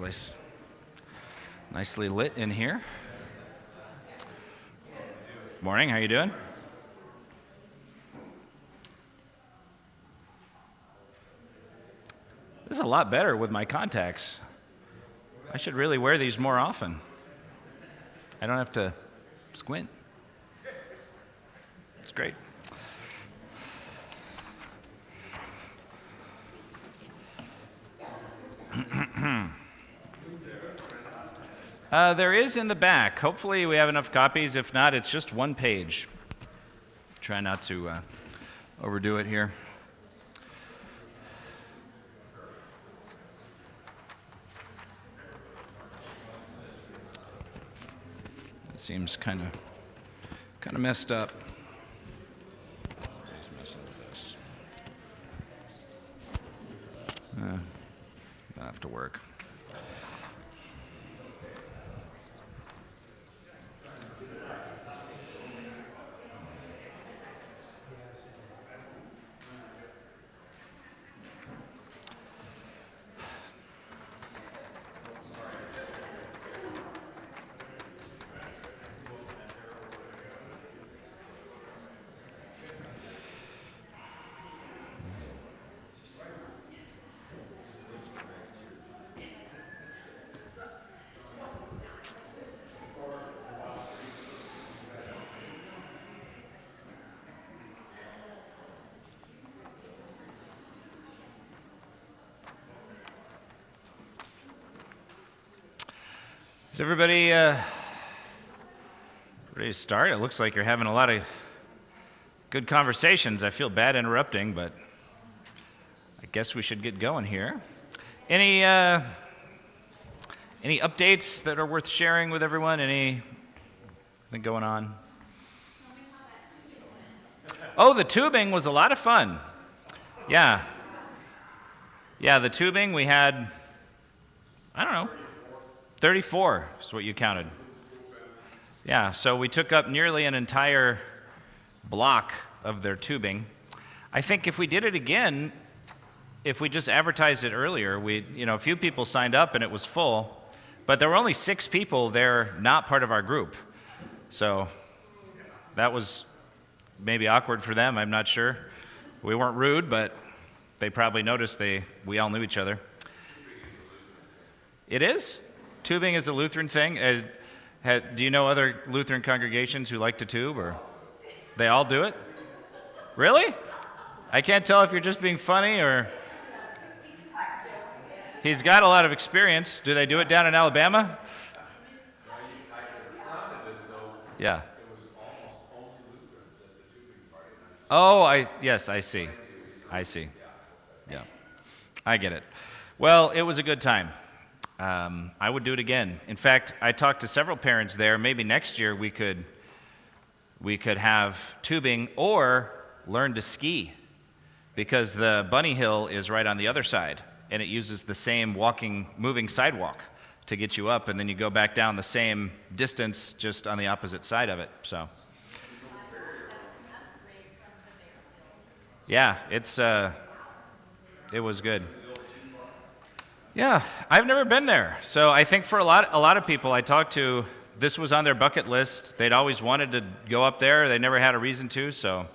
It's nicely lit in here. Morning, how you doing? This is a lot better with my contacts. I should really wear these more often. I don't have to squint. It's great. There is in the back. Hopefully we have enough copies. If not, it's just one page. Try not to overdo it here. It seems kind of messed up. That'll have to work. Is everybody ready to start? It looks like you're having a lot of good conversations. I feel bad interrupting, but I guess we should get going here. Any updates that are worth sharing with everyone? Anything going on? Oh, the tubing was a lot of fun. Yeah, the tubing, we had, I don't know, 34 is what you counted. Yeah, so we took up nearly an entire block of their tubing. I think if we did it again, if we just advertised it earlier, a few people signed up and it was full, but there were only 6 people there not part of our group. So that was maybe awkward for them, I'm not sure. We weren't rude, but they probably noticed we all knew each other. It is? Tubing is a Lutheran thing. Do you know other Lutheran congregations who like to tube, or they all do it? Really? I can't tell if you're just being funny or... He's got a lot of experience. Do they do it down in Alabama? Yeah. Oh, yes, I see. Yeah, I get it. Well, it was a good time. I would do it again. In fact, I talked to several parents there. Maybe next year we could have tubing or learn to ski, because the bunny hill is right on the other side, and it uses the same moving sidewalk to get you up, and then you go back down the same distance just on the opposite side of it. So, yeah, it was good. Yeah, I've never been there. So I think for a lot of people I talked to, this was on their bucket list. They'd always wanted to go up there. They never had a reason to, so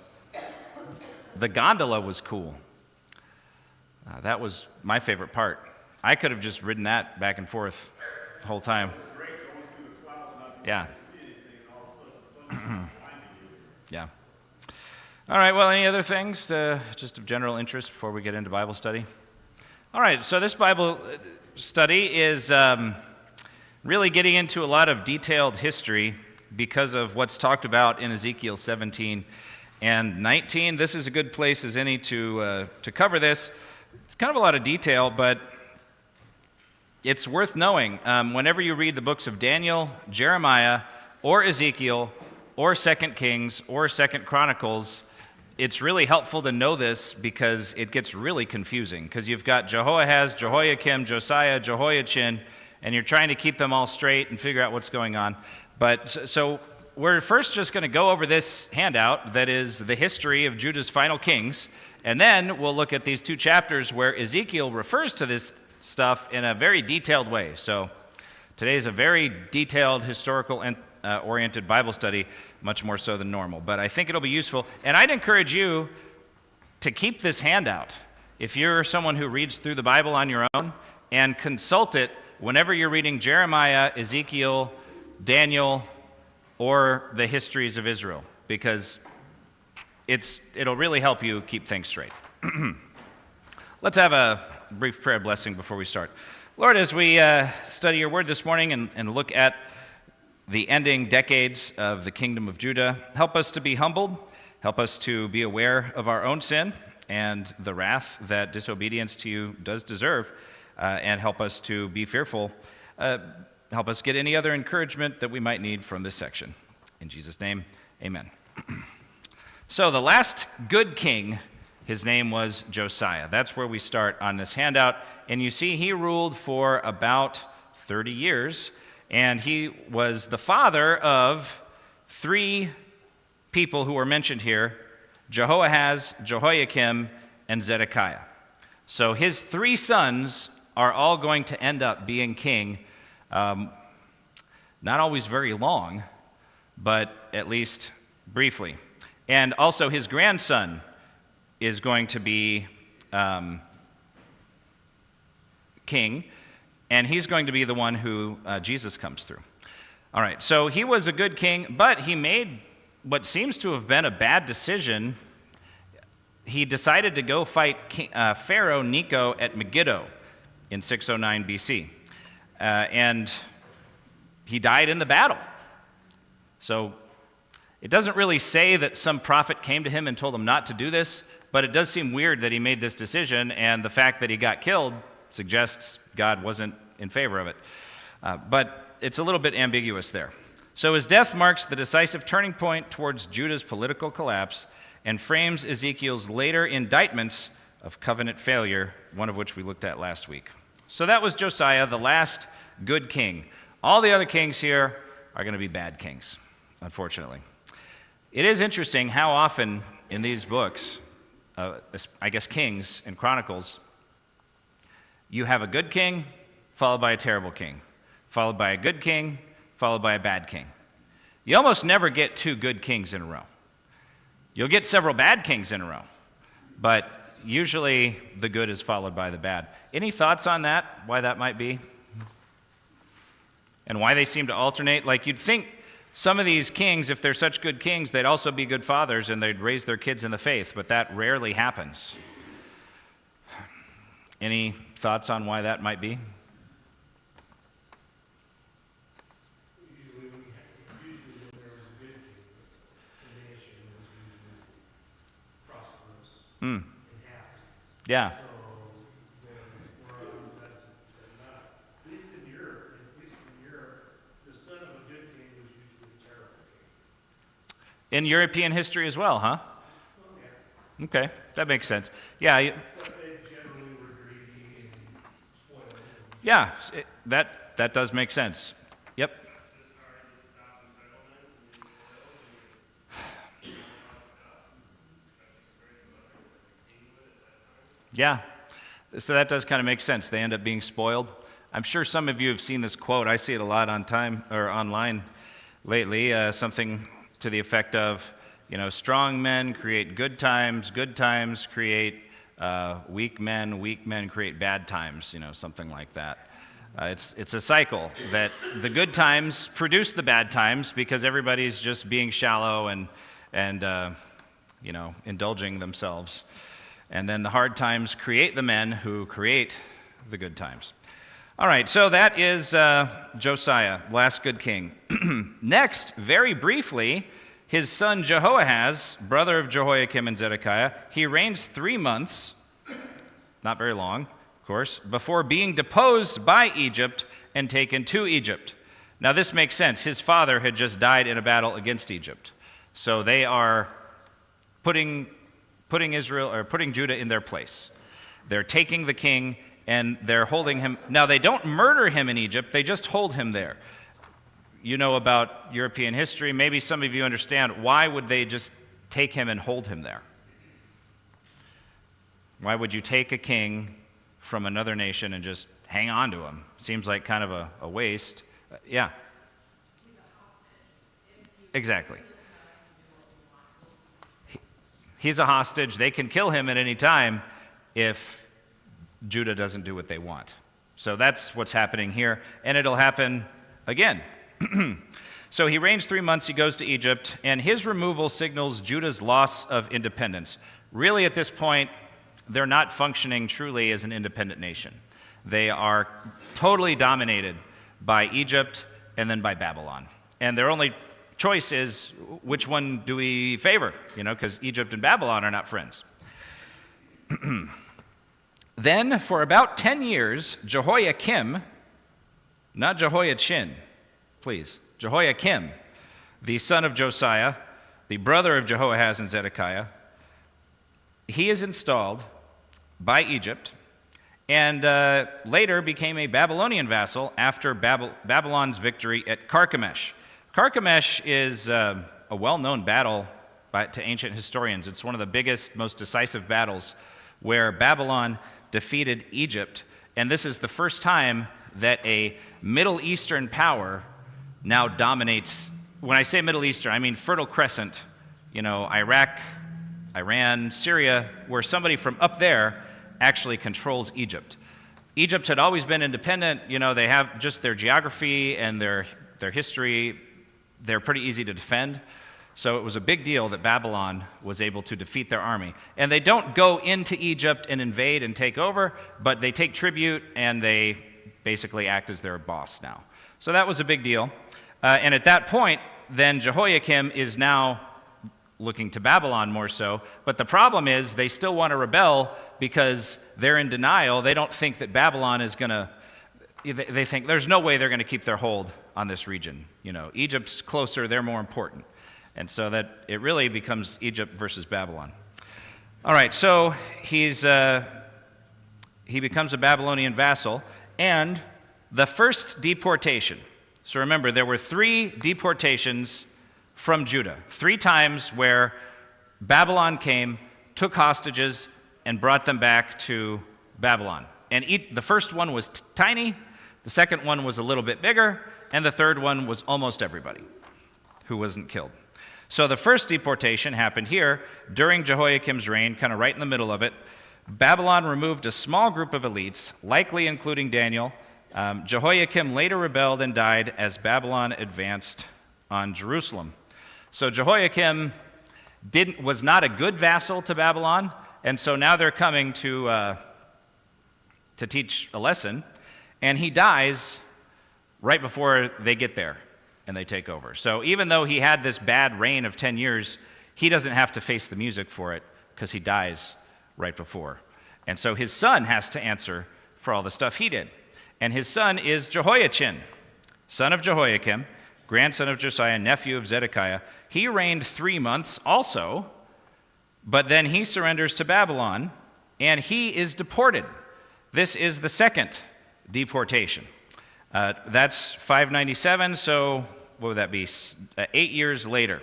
the gondola was cool. That was my favorite part. I could have just ridden that back and forth the whole time. Yeah. Yeah. All right, well, any other things just of general interest before we get into Bible study? All right, so this Bible study is really getting into a lot of detailed history because of what's talked about in Ezekiel 17 and 19. This is a good place as any to cover this. It's kind of a lot of detail, but it's worth knowing. Whenever you read the books of Daniel, Jeremiah, or Ezekiel, or 2 Kings, or 2 Chronicles, it's really helpful to know this because it gets really confusing, because you've got Jehoahaz, Jehoiakim, Josiah, Jehoiachin, and you're trying to keep them all straight and figure out what's going on. But so we're first just going to go over this handout that is the history of Judah's final kings, and then we'll look at these 2 chapters where Ezekiel refers to this stuff in a very detailed way. So today is a very detailed, historical and oriented Bible study, much more so than normal. But I think it'll be useful. And I'd encourage you to keep this handout. If you're someone who reads through the Bible on your own, and consult it whenever you're reading Jeremiah, Ezekiel, Daniel, or the histories of Israel, because it'll really help you keep things straight. Let's have a brief prayer blessing before we start. Lord, as we study your word this morning and look at the ending decades of the kingdom of Judah, help us to be humbled, help us to be aware of our own sin and the wrath that disobedience to you does deserve, and help us to be fearful. Help us get any other encouragement that we might need from this section. In Jesus' name, amen. So the last good king, his name was Josiah. That's where we start on this handout. And you see he ruled for about 30 years. And he was the father of three people who were mentioned here: Jehoahaz, Jehoiakim, and Zedekiah. So his three sons are all going to end up being king, not always very long, but at least briefly. And also his grandson is going to be king, and he's going to be the one who Jesus comes through. All right, so he was a good king, but he made what seems to have been a bad decision. He decided to go fight Pharaoh Necho at Megiddo in 609 BC. And he died in the battle. So it doesn't really say that some prophet came to him and told him not to do this, but it does seem weird that he made this decision, and the fact that he got killed suggests God wasn't in favor of it. But it's a little bit ambiguous there. So his death marks the decisive turning point towards Judah's political collapse and frames Ezekiel's later indictments of covenant failure, one of which we looked at last week. So that was Josiah, the last good king. All the other kings here are going to be bad kings, unfortunately. It is interesting how often in these books, I guess Kings and Chronicles, you have a good king followed by a terrible king, followed by a good king, followed by a bad king. You almost never get two good kings in a row. You'll get several bad kings in a row, but usually the good is followed by the bad. Any thoughts on that, why that might be? And why they seem to alternate? Like, you'd think some of these kings, if they're such good kings, they'd also be good fathers and they'd raise their kids in the faith, but that rarely happens. Any thoughts on why that might be? Usually when there was a good king, the nation was usually prosperous and happy. Yeah. So at least in Europe, the son of a good king was usually a terrible king. In European history as well, huh? Well, yeah. Okay, that makes sense. Yeah, But they generally were greedy and spoiled. yeah, that does make sense. Yep. Yeah, so that does kind of make sense. They end up being spoiled. I'm sure some of you have seen this quote. I see it a lot online lately. Something to the effect of, strong men create good times create weak men create bad times. Something like that. It's a cycle that the good times produce the bad times because everybody's just being shallow and indulging themselves. And then the hard times create the men who create the good times. All right, so that is Josiah, last good king. Next, very briefly, his son Jehoahaz, brother of Jehoiakim and Zedekiah, he reigns 3 months, not very long, of course, before being deposed by Egypt and taken to Egypt. Now this makes sense. His father had just died in a battle against Egypt. So they are putting Judah in their place. They're taking the king and they're holding him. Now, they don't murder him in Egypt, they just hold him there. You know about European history. Maybe some of you understand, why would they just take him and hold him there? Why would you take a king from another nation and just hang on to him. Seems like kind of a waste. Yeah. Exactly. He's a hostage. They can kill him at any time if Judah doesn't do what they want. So that's what's happening here, and it'll happen again. So he reigns 3 months, he goes to Egypt, and his removal signals Judah's loss of independence. Really, at this point, they're not functioning truly as an independent nation. They are totally dominated by Egypt and then by Babylon. And their only choice is, which one do we favor? Because Egypt and Babylon are not friends. Then, for about 10 years, Jehoiakim, not Jehoiachin, please, Jehoiakim, the son of Josiah, the brother of Jehoahaz and Zedekiah, he is installed by Egypt and later became a Babylonian vassal after Babylon's victory at Carchemish. Carchemish is a well-known battle to ancient historians. It's one of the biggest, most decisive battles where Babylon defeated Egypt, and this is the first time that a Middle Eastern power now dominates. When I say Middle Eastern, I mean Fertile Crescent, Iraq, Iran, Syria, where somebody from up there actually controls Egypt. Egypt had always been independent. They have just their geography and their history. They're pretty easy to defend. So it was a big deal that Babylon was able to defeat their army. And they don't go into Egypt and invade and take over, but they take tribute and they basically act as their boss now. So that was a big deal. And at that point, then Jehoiakim is now looking to Babylon more so. But the problem is they still want to rebel because they're in denial. They don't think that Babylon is going to, they think there's no way they're going to keep their hold on this region. Egypt's closer, they're more important. And so that it really becomes Egypt versus Babylon. All right, so he becomes a Babylonian vassal, and the first deportation. So remember, there were 3 deportations from Judah, 3 times where Babylon came, took hostages, and brought them back to Babylon. And the first one was tiny, the second one was a little bit bigger, and the third one was almost everybody who wasn't killed. So the first deportation happened here during Jehoiakim's reign, kind of right in the middle of it. Babylon removed a small group of elites, likely including Daniel. Jehoiakim later rebelled and died as Babylon advanced on Jerusalem. So Jehoiakim was not a good vassal to Babylon, and so now they're coming to teach a lesson, and he dies right before they get there and they take over. So even though he had this bad reign of 10 years, he doesn't have to face the music for it because he dies right before. And so his son has to answer for all the stuff he did. And his son is Jehoiachin, son of Jehoiakim, grandson of Josiah, nephew of Zedekiah. He reigned 3 months also, but then he surrenders to Babylon, and he is deported. This is the second deportation. That's 597, so what would that be? 8 years later.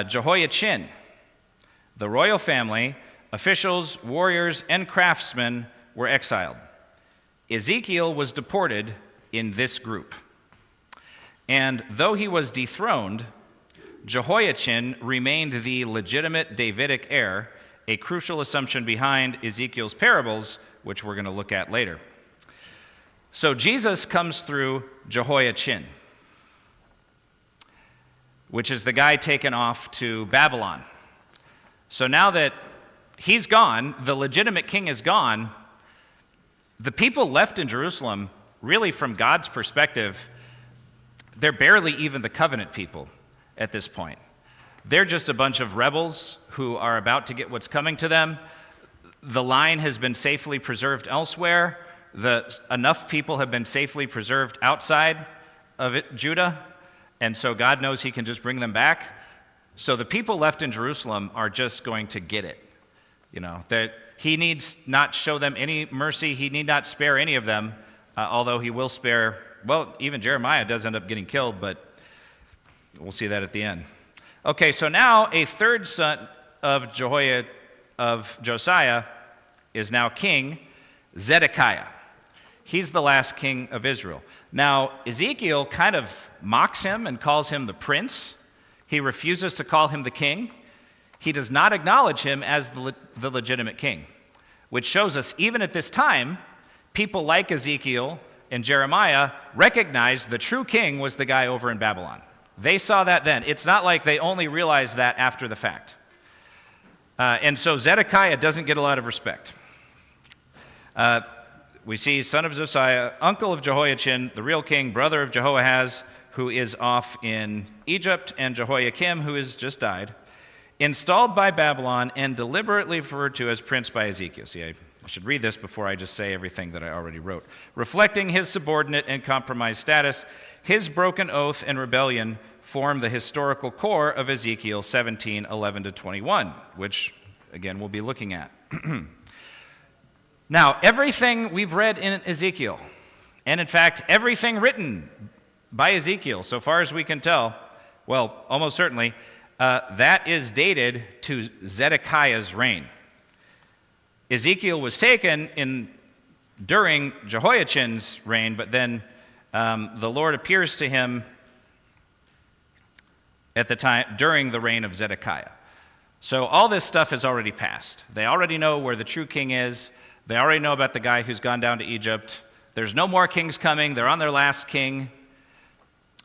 Jehoiachin, the royal family, officials, warriors, and craftsmen were exiled. Ezekiel was deported in this group. And though he was dethroned, Jehoiachin remained the legitimate Davidic heir, a crucial assumption behind Ezekiel's parables, which we're going to look at later. So Jesus comes through Jehoiachin, which is the guy taken off to Babylon. So now that he's gone, the legitimate king is gone, the people left in Jerusalem, really from God's perspective, they're barely even the covenant people at this point. They're just a bunch of rebels who are about to get what's coming to them. The line has been safely preserved elsewhere. Enough people have been safely preserved outside of Judah, and so God knows he can just bring them back. So the people left in Jerusalem are just going to get it. That he needs not show them any mercy. He need not spare any of them, although he will spare, even Jeremiah does end up getting killed, but we'll see that at the end. Okay, so now a third son of Josiah is now king, Zedekiah. He's the last king of Israel. Now, Ezekiel kind of mocks him and calls him the prince. He refuses to call him the king. He does not acknowledge him as the legitimate king, which shows us even at this time, people like Ezekiel and Jeremiah recognized the true king was the guy over in Babylon. They saw that then. It's not like they only realized that after the fact. And so Zedekiah doesn't get a lot of respect. We see son of Josiah, uncle of Jehoiachin, the real king, brother of Jehoahaz, who is off in Egypt, and Jehoiakim, who has just died, installed by Babylon and deliberately referred to as prince by Ezekiel. See, I should read this before I just say everything that I already wrote. Reflecting his subordinate and compromised status, his broken oath and rebellion form the historical core of Ezekiel 17:11-21, which, again, we'll be looking at. Now, everything we've read in Ezekiel, and in fact, everything written by Ezekiel, so far as we can tell, well, almost certainly, that is dated to Zedekiah's reign. Ezekiel was taken during Jehoiachin's reign, but then the Lord appears to him at the time during the reign of Zedekiah. So all this stuff has already passed. They already know where the true king is. They already know about the guy who's gone down to Egypt. There's no more kings coming. They're on their last king.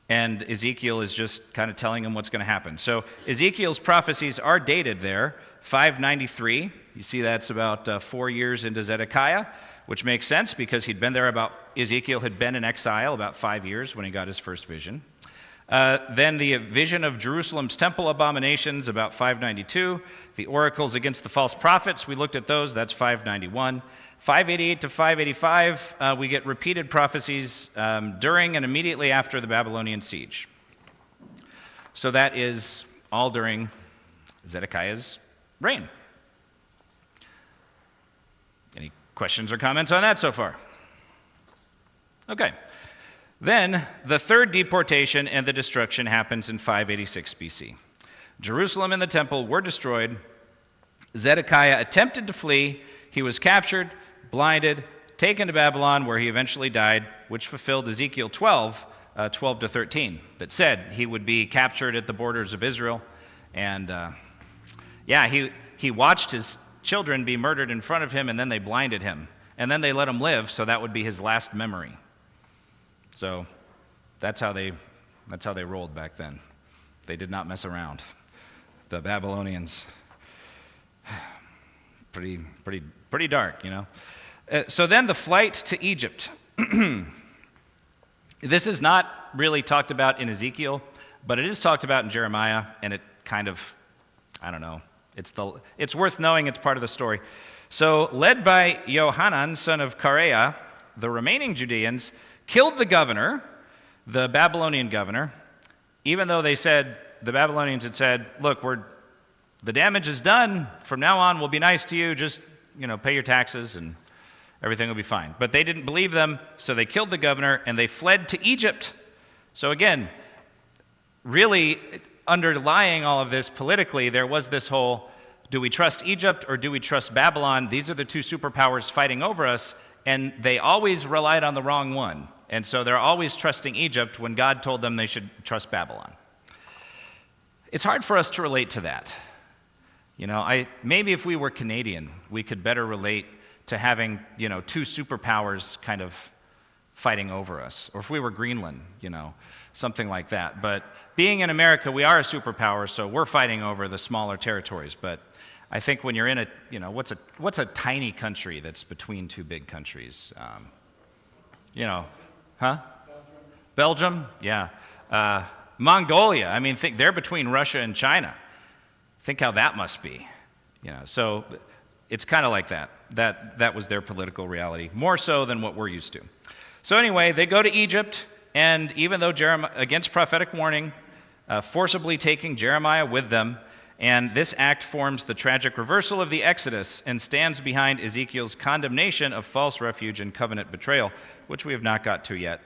And Ezekiel is just kind of telling them what's going to happen. So Ezekiel's prophecies are dated there, 593. You see that's about 4 years into Zedekiah, which makes sense because Ezekiel had been in exile about 5 years when he got his first vision. Then the vision of Jerusalem's temple abominations, about 592. The oracles against the false prophets, we looked at those, that's 591. 588 to 585, we get repeated prophecies during and immediately after the Babylonian siege. So that is all during Zedekiah's reign. Any questions or comments on that so far? Okay. Then the third deportation and the destruction happens in 586 BC. Jerusalem and the temple were destroyed. Zedekiah attempted to flee. He was captured, blinded, taken to Babylon, where he eventually died, which fulfilled Ezekiel 12, 12 to 13, that said he would be captured at the borders of Israel. And he watched his children be murdered in front of him, and then they blinded him. And then they let him live, so that would be his last memory. So that's how they rolled back then. They did not mess around. The Babylonians, pretty dark, you know. So then the flight to Egypt. This is not really talked about in Ezekiel, but it is talked about in Jeremiah, and it kind of, I don't know, it's worth knowing. It's part of the story. So led by Johanan, son of Kareah, the remaining Judeans killed the governor, the Babylonian governor, even though the Babylonians had said, look, the damage is done. From now on, we'll be nice to you. Just, pay your taxes and everything will be fine. But they didn't believe them, so they killed the governor and they fled to Egypt. So again, really underlying all of this politically, there was this whole, do we trust Egypt or do we trust Babylon? These are the two superpowers fighting over us, and they always relied on the wrong one. And so they're always trusting Egypt when God told them they should trust Babylon. It's hard for us to relate to that. Maybe if we were Canadian, we could better relate to having, two superpowers kind of fighting over us. Or if we were Greenland, something like that. But being in America, we are a superpower, so we're fighting over the smaller territories. But I think when you're in what's a tiny country that's between two big countries? Belgium? Yeah. Mongolia. Think they're between Russia and China. Think how that must be. So it's kind of like that. That was their political reality, more so than what we're used to. So anyway, they go to Egypt, and even though against prophetic warning, forcibly taking Jeremiah with them, and this act forms the tragic reversal of the Exodus and stands behind Ezekiel's condemnation of false refuge and covenant betrayal, which we have not got to yet.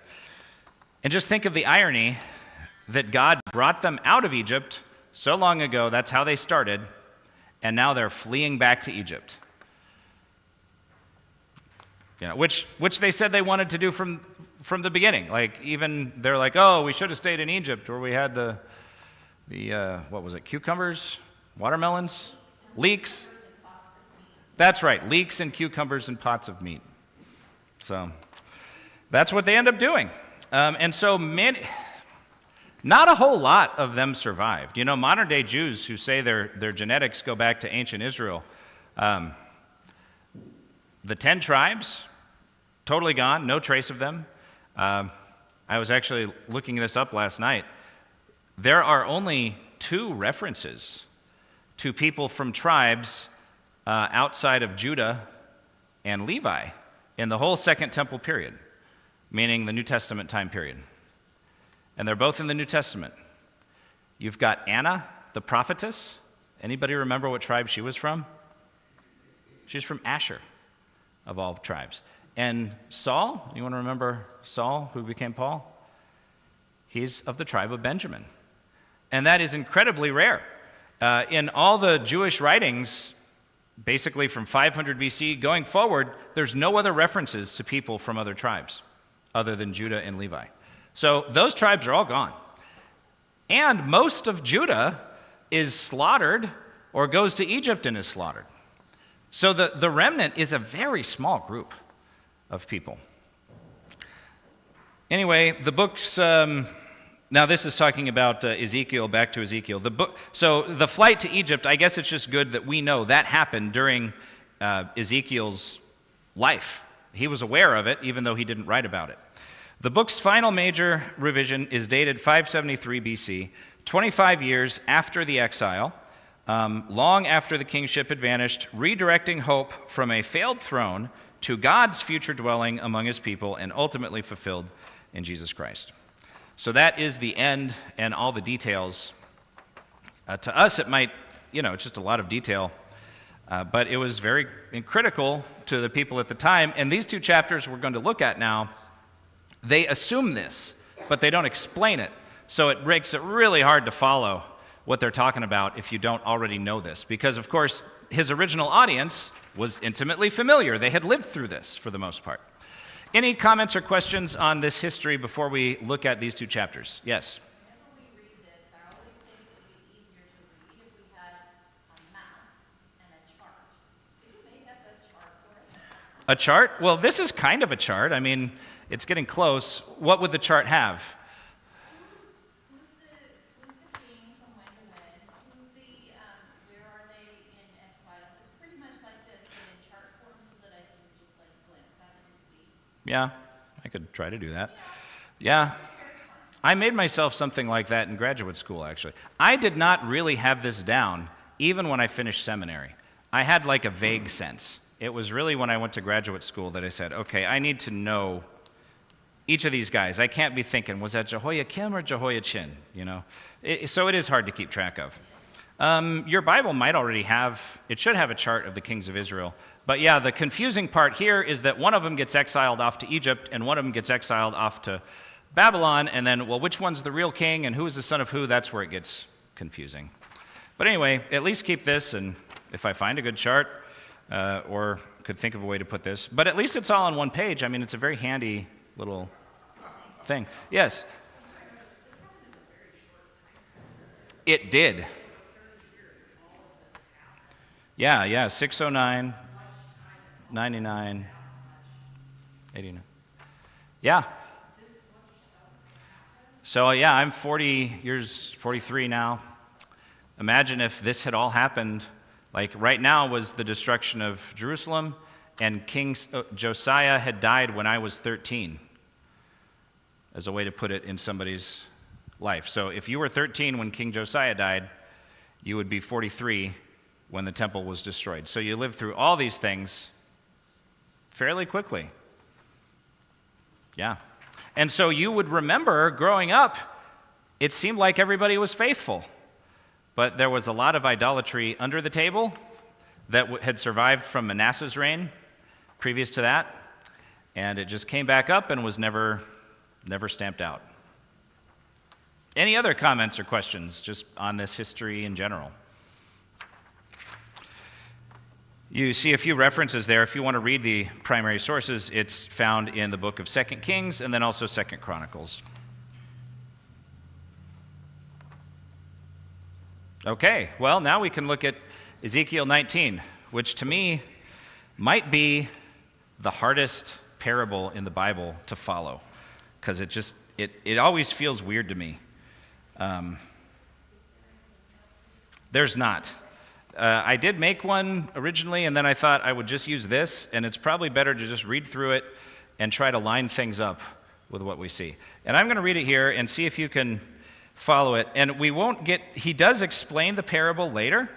And just think of the irony that God brought them out of Egypt so long ago. That's how they started, and now they're fleeing back to Egypt. which they said they wanted to do from the beginning. Like, even they're like, oh, we should have stayed in Egypt where we had the what was it, cucumbers, watermelons, leeks. That's right, leeks and cucumbers and pots of meat. So that's what they end up doing. And so not a whole lot of them survived. Modern day Jews who say their genetics go back to ancient Israel, the 10 tribes, totally gone, no trace of them. I was actually looking this up last night. There are only 2 references to people from tribes outside of Judah and Levi in the whole Second Temple period, meaning the New Testament time period. And they're both in the New Testament. You've got Anna, the prophetess. Anybody remember what tribe she was from? She's from Asher, of all tribes. And Saul, you want to remember Saul, who became Paul? He's of the tribe of Benjamin. And that is incredibly rare. In all the Jewish writings, basically from 500 BC going forward, there's no other references to people from other tribes other than Judah and Levi. So those tribes are all gone. And most of Judah is slaughtered or goes to Egypt and is slaughtered. So the remnant is a very small group of people. Anyway, the books, now this is talking about Ezekiel, back to Ezekiel. So the flight to Egypt, I guess it's just good that we know that happened during Ezekiel's life. He was aware of it, even though he didn't write about it. The book's final major revision is dated 573 BC, 25 years after the exile, long after the kingship had vanished, redirecting hope from a failed throne to God's future dwelling among his people and ultimately fulfilled in Jesus Christ. So that is the end and all the details. To us, it might, it's just a lot of detail, but it was very critical to the people at the time. And these 2 chapters we're going to look at now, they assume this, but they don't explain it. So it makes it really hard to follow what they're talking about if you don't already know this. Because, of course, his original audience was intimately familiar. They had lived through this for the most part. Any comments or questions on this history before we look at these 2 chapters? Yes? Whenever we read this, I always think it would be easier to read if we had a map and a chart. Could you make up a chart for us? A chart? Well, this is kind of a chart. I mean, it's getting close. What would the chart have? Who's the king from when to when? Where are they in exile? It's pretty much like this, but in chart form so that I can just glance at it and see. Yeah, I could try to do that. Yeah. I made myself something like that in graduate school, actually. I did not really have this down, even when I finished seminary. I had like a vague sense. It was really when I went to graduate school that I said, okay, I need to know each of these guys. I can't be thinking, was that Jehoiakim or Jehoiachin? So it is hard to keep track of. Your Bible might already have, it should have a chart of the kings of Israel. But yeah, the confusing part here is that one of them gets exiled off to Egypt and one of them gets exiled off to Babylon, and then, well, which one's the real king and who is the son of who? That's where it gets confusing. But anyway, at least keep this, and if I find a good chart, or could think of a way to put this, but at least it's all on one page. I mean, it's a very handy little thing. Yes? It did. Yeah, 609, 99, 89. Yeah. So yeah, I'm 43 now. Imagine if this had all happened, like right now was the destruction of Jerusalem, and King Josiah had died when I was 13, as a way to put it in somebody's life. So if you were 13 when King Josiah died, you would be 43 when the temple was destroyed. So you lived through all these things fairly quickly. Yeah. And so you would remember growing up, it seemed like everybody was faithful, but there was a lot of idolatry under the table that had survived from Manasseh's reign previous to that, and it just came back up and was never stamped out. Any other comments or questions just on this history in general? You see a few references there. If you want to read the primary sources, it's found in the book of 2 Kings and then also 2 Chronicles. Okay, well, now we can look at Ezekiel 19, which to me might be the hardest parable in the Bible to follow, because it always feels weird to me. There's not. I did make one originally, and then I thought I would just use this, and it's probably better to just read through it and try to line things up with what we see. And I'm going to read it here and see if you can follow it. And he does explain the parable later,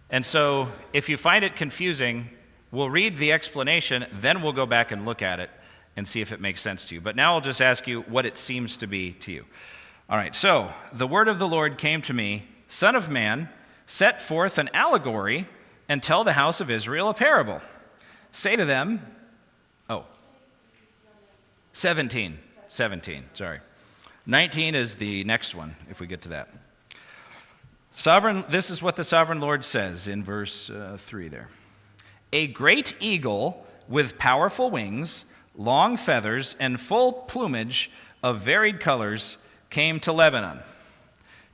and so if you find it confusing, we'll read the explanation, then we'll go back and look at it and see if it makes sense to you. But now I'll just ask you what it seems to be to you. All right, so the word of the Lord came to me, Son of man, set forth an allegory and tell the house of Israel a parable. Say to them, 17, sorry. 19 is the next one, if we get to that. This is what the sovereign Lord says in verse 3 there. A great eagle with powerful wings, long feathers, and full plumage of varied colors came to Lebanon.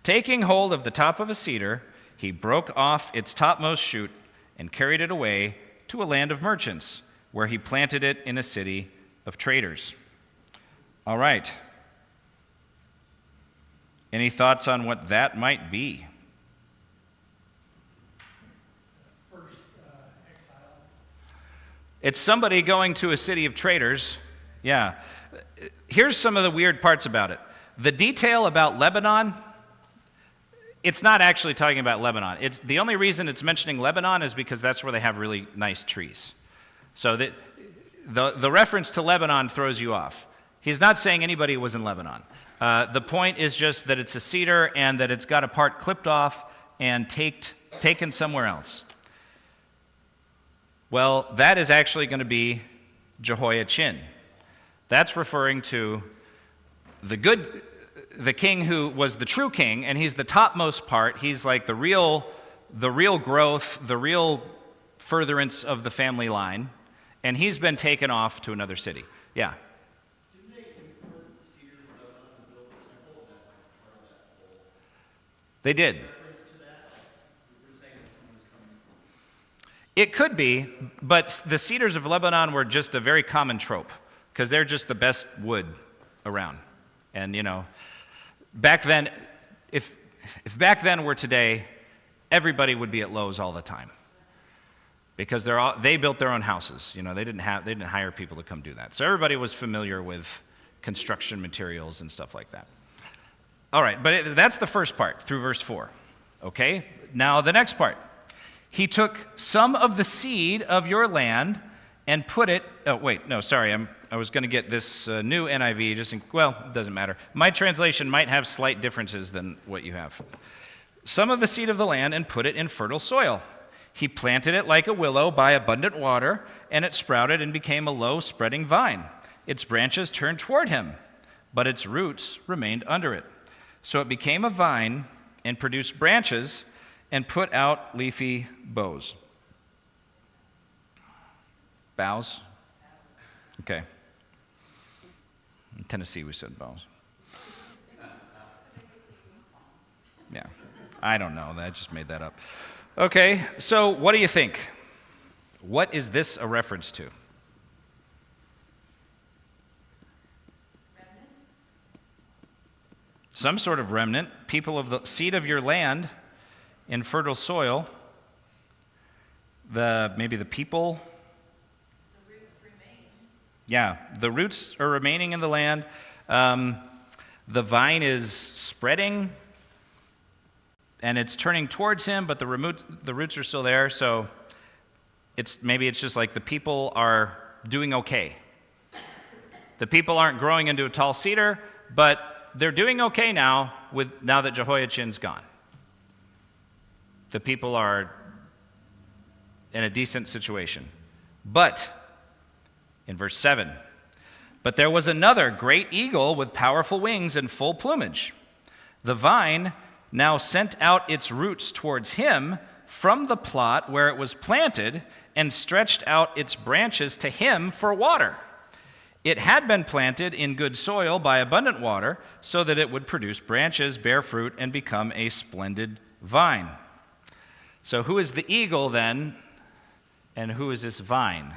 Taking hold of the top of a cedar, he broke off its topmost shoot and carried it away to a land of merchants, where he planted it in a city of traders. All right. Any thoughts on what that might be? First exile. It's somebody going to a city of traders. Yeah. Here's some of the weird parts about it. The detail about Lebanon, it's not actually talking about Lebanon. The only reason it's mentioning Lebanon is because that's where they have really nice trees. So the reference to Lebanon throws you off. He's not saying anybody was in Lebanon. The point is just that it's a cedar and that it's got a part clipped off and taken somewhere else. Well, that is actually going to be Jehoiachin. That's referring to the king who was the true king, and he's the topmost part. He's like the real growth, the real furtherance of the family line, and he's been taken off to another city. Yeah. Didn't they import the cedar of Lebanon and build the temple, and that might part of that whole They did. reference to that? We're saying that someone's coming to. It could be, but the cedars of Lebanon were just a very common trope, because they're just the best wood around. And, back then, if back then were today, everybody would be at Lowe's all the time, because they built their own houses. They didn't hire people to come do that. So everybody was familiar with construction materials and stuff like that. All right, but that's the first part through verse 4. Okay, now the next part. He took some of the seed of your land and put it. Oh wait, no, sorry. I was going to get this new NIV. It doesn't matter. My translation might have slight differences than what you have. Some of the seed of the land and put it in fertile soil. He planted it like a willow by abundant water, and it sprouted and became a low spreading vine. Its branches turned toward him, but its roots remained under it. So it became a vine and produced branches and put out leafy boughs. Boughs? Okay. In Tennessee, we said boughs. Yeah. I don't know. I just made that up. Okay, so what do you think? What is this a reference to? Some sort of remnant, people of the seed of your land in fertile soil. Maybe the people. The roots remain. Yeah, the roots are remaining in the land. The vine is spreading, and it's turning towards him, but the roots are still there. So maybe it's just like the people are doing okay. The people aren't growing into a tall cedar, but they're doing okay now that Jehoiachin's gone. The people are in a decent situation. But, in verse 7, but there was another great eagle with powerful wings and full plumage. The vine now sent out its roots towards him, from the plot where it was planted and stretched out its branches to him for water. It had been planted in good soil by abundant water, so that it would produce branches, bear fruit, and become a splendid vine. So who is the eagle then, and who is this vine?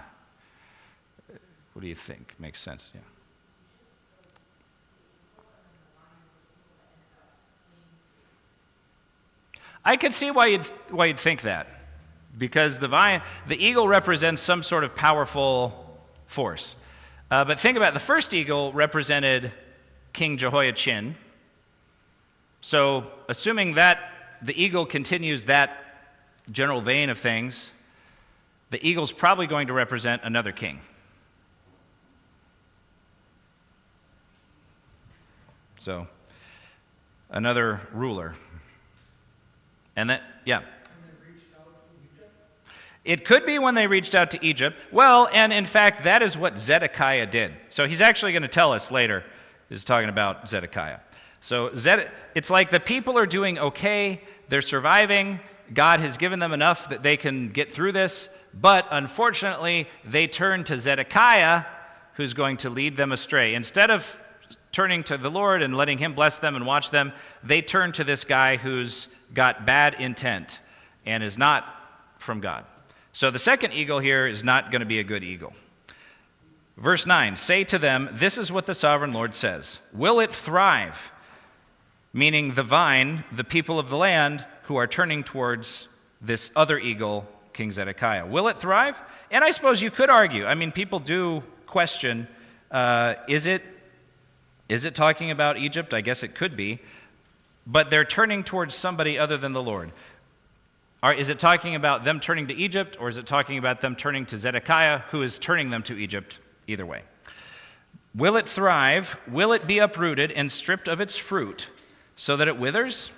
What do you think? Makes sense, yeah. I could see why you'd think that, because the eagle represents some sort of powerful force. But think about it, the first eagle represented King Jehoiachin. So assuming that the eagle continues that general vein of things, the eagle's probably going to represent another king. So, another ruler. And that, yeah. It could be when they reached out to Egypt. Well, and in fact, that is what Zedekiah did. So he's actually going to tell us later, he's talking about Zedekiah. So it's like the people are doing okay, they're surviving, God has given them enough that they can get through this, but unfortunately, they turn to Zedekiah, who's going to lead them astray. Instead of turning to the Lord and letting him bless them and watch them, they turn to this guy who's got bad intent and is not from God. So the second eagle here is not going to be a good eagle. Verse 9, say to them, this is what the sovereign Lord says. Will it thrive? Meaning the vine, the people of the land who are turning towards this other eagle, King Zedekiah. Will it thrive? And I suppose you could argue. I mean, people do question, is it talking about Egypt? I guess it could be. But they're turning towards somebody other than the Lord. Is it talking about them turning to Egypt, or is it talking about them turning to Zedekiah, who is turning them to Egypt? Either way. Will it thrive? Will it be uprooted and stripped of its fruit, so that it withers?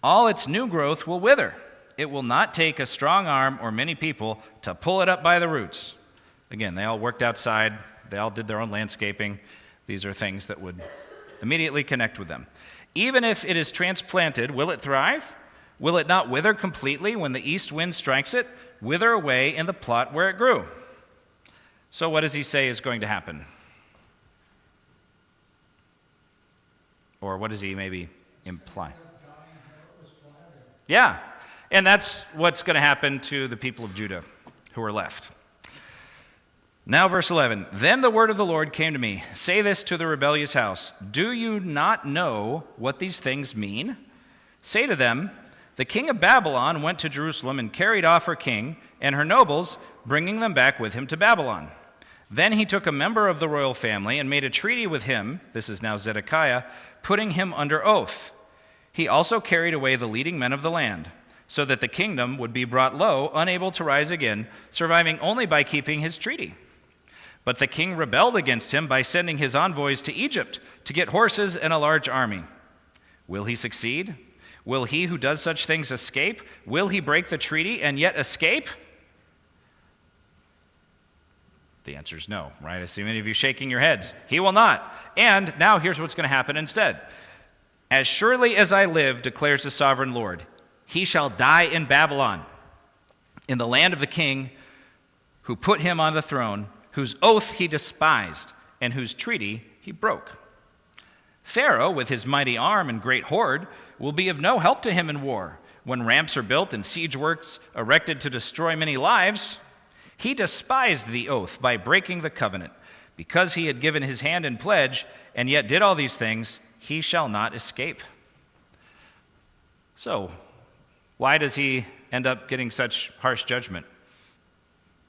All its new growth will wither. It will not take a strong arm or many people to pull it up by the roots. Again, they all worked outside. They all did their own landscaping. These are things that would immediately connect with them. Even if it is transplanted, will it thrive? Will it not wither completely when the east wind strikes it, wither away in the plot where it grew? So what does he say is going to happen? Or what does he maybe imply? Yeah, and that's what's going to happen to the people of Judah who are left. Now, verse 11, then the word of the Lord came to me. Say this to the rebellious house. Do you not know what these things mean? Say to them, the king of Babylon went to Jerusalem and carried off her king and her nobles, bringing them back with him to Babylon. Then he took a member of the royal family and made a treaty with him, this is now Zedekiah, putting him under oath. He also carried away the leading men of the land, so that the kingdom would be brought low, unable to rise again, surviving only by keeping his treaty. But the king rebelled against him by sending his envoys to Egypt to get horses and a large army. Will he succeed? Will he who does such things escape? Will he break the treaty and yet escape? The answer is no, right? I see many of you shaking your heads. He will not. And now here's what's going to happen instead. As surely as I live, declares the sovereign Lord, he shall die in Babylon, in the land of the king who put him on the throne, whose oath he despised, and whose treaty he broke. Pharaoh, with his mighty arm and great horde, will be of no help to him in war. When ramps are built and siege works erected to destroy many lives, he despised the oath by breaking the covenant. Because he had given his hand in pledge, and yet did all these things, he shall not escape. So, why does he end up getting such harsh judgment?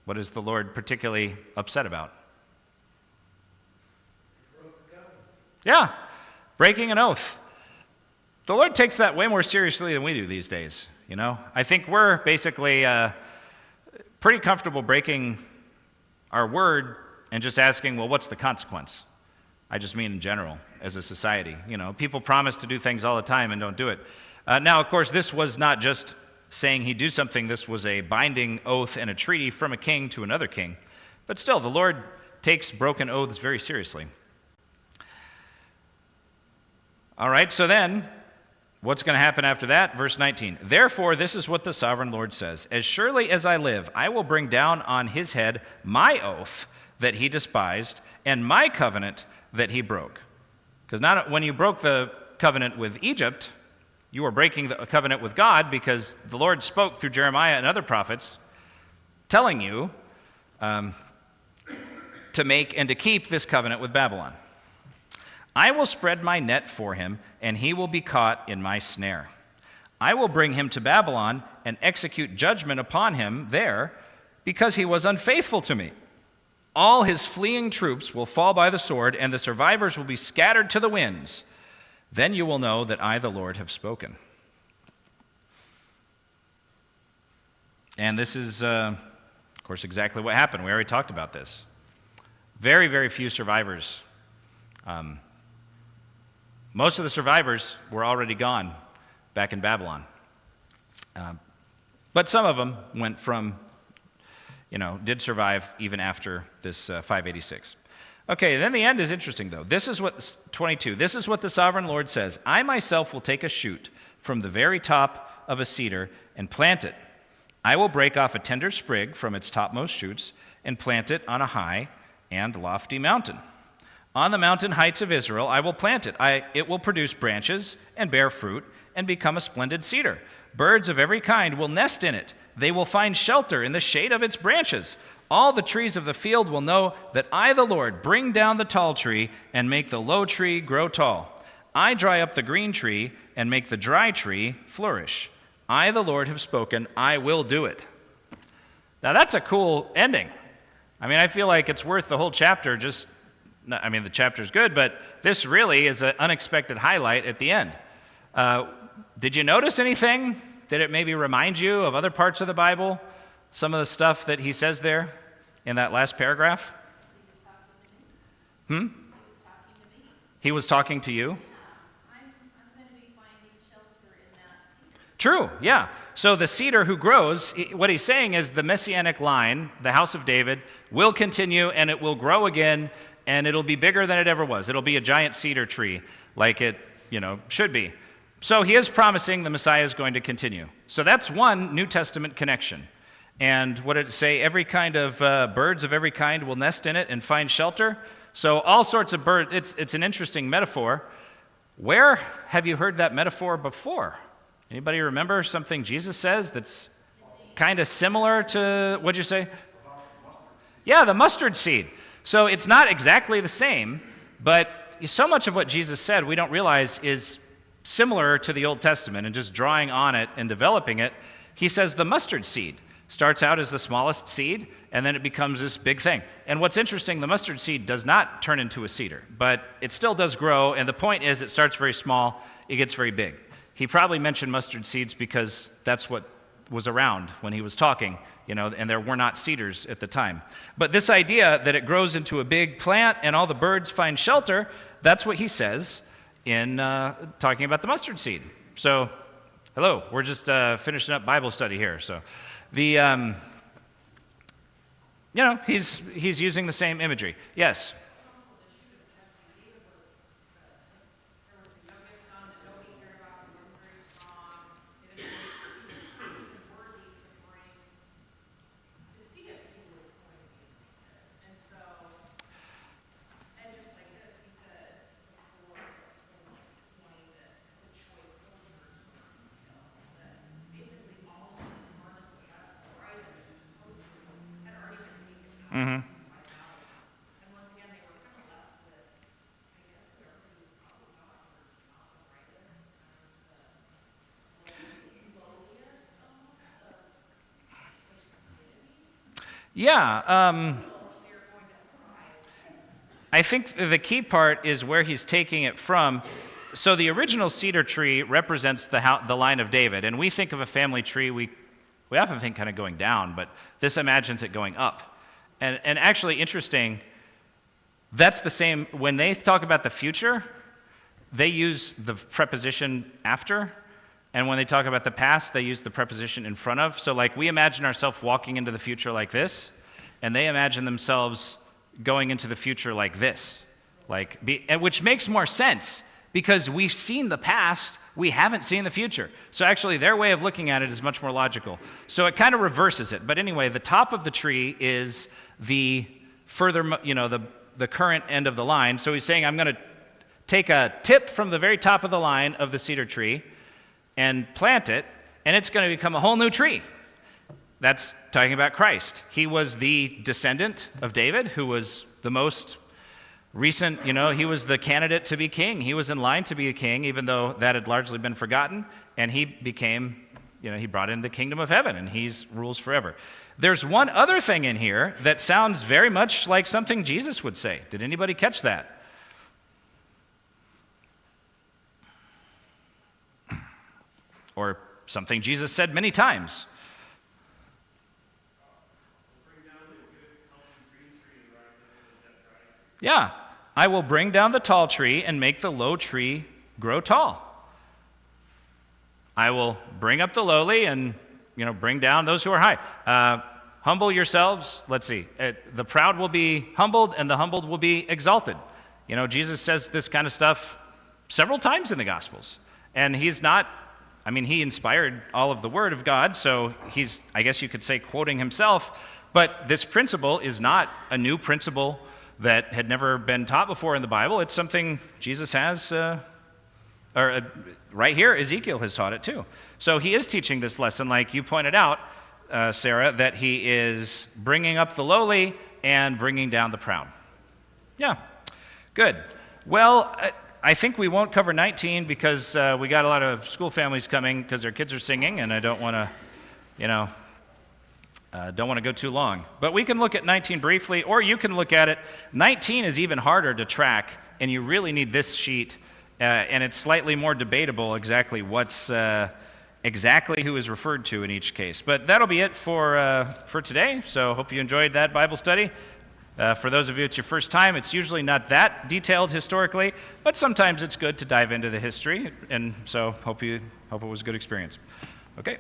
What is the Lord particularly upset about? Yeah, breaking an oath. The Lord takes that way more seriously than we do these days, you know? I think we're basically pretty comfortable breaking our word and just asking, well, what's the consequence? I just mean in general, as a society. You know, people promise to do things all the time and don't do it. Now, of course, this was not just saying he'd do something. This was a binding oath and a treaty from a king to another king. But still, the Lord takes broken oaths very seriously. All right, so then, What's going to happen after that? Verse 19. Therefore, this is what the sovereign Lord says. As surely as I live, I will bring down on his head my oath that he despised and my covenant that he broke. Because not when you broke the covenant with Egypt, you were breaking the covenant with God, because the Lord spoke through Jeremiah and other prophets telling you to make and to keep this covenant with Babylon. I will spread my net for him, and he will be caught in my snare. I will bring him to Babylon and execute judgment upon him there, because he was unfaithful to me. All his fleeing troops will fall by the sword, and the survivors will be scattered to the winds. Then you will know that I, the Lord, have spoken. And this is, of course, exactly what happened. We already talked about this. Very, very few survivors. Most of the survivors were already gone back in Babylon. But some of them went from, did survive even after this 586. Okay, then the end is interesting, though. This is what, 22, this is what the sovereign Lord says. I myself will take a shoot from the very top of a cedar and plant it. I will break off a tender sprig from its topmost shoots and plant it on a high and lofty mountain. On the mountain heights of Israel I will plant it. It will produce branches and bear fruit and become a splendid cedar. Birds of every kind will nest in it. They will find shelter in the shade of its branches. All the trees of the field will know that I, the Lord, bring down the tall tree and make the low tree grow tall. I dry up the green tree and make the dry tree flourish. I, the Lord, have spoken. I will do it. Now that's a cool ending. I feel like it's worth the whole chapter. The chapter's good, but this really is an unexpected highlight at the end. Did you notice anything? Did it maybe remind you of other parts of the Bible? Some of the stuff that he says there in that last paragraph? He was talking to you? I'm going to be finding shelter in that cedar. True, yeah. So the cedar who grows, what he's saying is the messianic line, the house of David, will continue and it will grow again, and it'll be bigger than it ever was. It'll be a giant cedar tree like it, should be. So he is promising the Messiah is going to continue. So that's one New Testament connection. And what did it say? Every kind of birds of every kind will nest in it and find shelter. So all sorts of birds. It's an interesting metaphor. Where have you heard that metaphor before? Anybody remember something Jesus says that's kind of similar to, what'd you say? Yeah, the mustard seed. So it's not exactly the same, but so much of what Jesus said we don't realize is similar to the Old Testament, and just drawing on it and developing it. He says the mustard seed starts out as the smallest seed, and then it becomes this big thing. And what's interesting, the mustard seed does not turn into a cedar, but it still does grow, and the point is it starts very small, it gets very big. He probably mentioned mustard seeds because that's what was around when he was talking, and there were not cedars at the time. But this idea that it grows into a big plant and all the birds find shelter, that's what he says in talking about the mustard seed. So, hello, we're just finishing up Bible study here. So, he's using the same imagery. Yes. Mm-hmm. Yeah, I think the key part is where he's taking it from. So the original cedar tree represents the line of David, and we think of a family tree, we often think kind of going down, but this imagines it going up. And actually, interesting, that's the same, when they talk about the future, they use the preposition after, and when they talk about the past, they use the preposition in front of. So like we imagine ourselves walking into the future like this, and they imagine themselves going into the future like this, which makes more sense, because we've seen the past, We haven't seen the future. So actually, their way of looking at it is much more logical. So it kind of reverses it. But anyway, the top of the tree is the further, the current end of the line. So he's saying, I'm going to take a tip from the very top of the line of the cedar tree and plant it, and it's going to become a whole new tree. That's talking about Christ. He was the descendant of David, who was the most recent, he was the candidate to be king. He was in line to be a king, even though that had largely been forgotten, and he became, he brought in the kingdom of heaven, and he rules forever. There's one other thing in here that sounds very much like something Jesus would say. Did anybody catch that? Or something Jesus said many times. Yeah, I will bring down the tall tree and make the low tree grow tall. I will bring up the lowly and, bring down those who are high. Humble yourselves. Let's see. The proud will be humbled and the humbled will be exalted. Jesus says this kind of stuff several times in the Gospels. And he's not, he inspired all of the Word of God, so he's, I guess you could say, quoting himself. But this principle is not a new principle that had never been taught before in the Bible. It's something Jesus has, right here, Ezekiel has taught it too. So he is teaching this lesson, like you pointed out, Sarah, that he is bringing up the lowly and bringing down the proud. Yeah, good. Well, I think we won't cover 19 because we got a lot of school families coming because their kids are singing, and I don't want to, don't want to go too long. But we can look at 19 briefly, or you can look at it. 19 is even harder to track, and you really need this sheet, and it's slightly more debatable exactly what's exactly who is referred to in each case. But that'll be it for today, so hope you enjoyed that Bible study. For those of you it's your first time, it's usually not that detailed historically, but sometimes it's good to dive into the history, and so hope it was a good experience. Okay.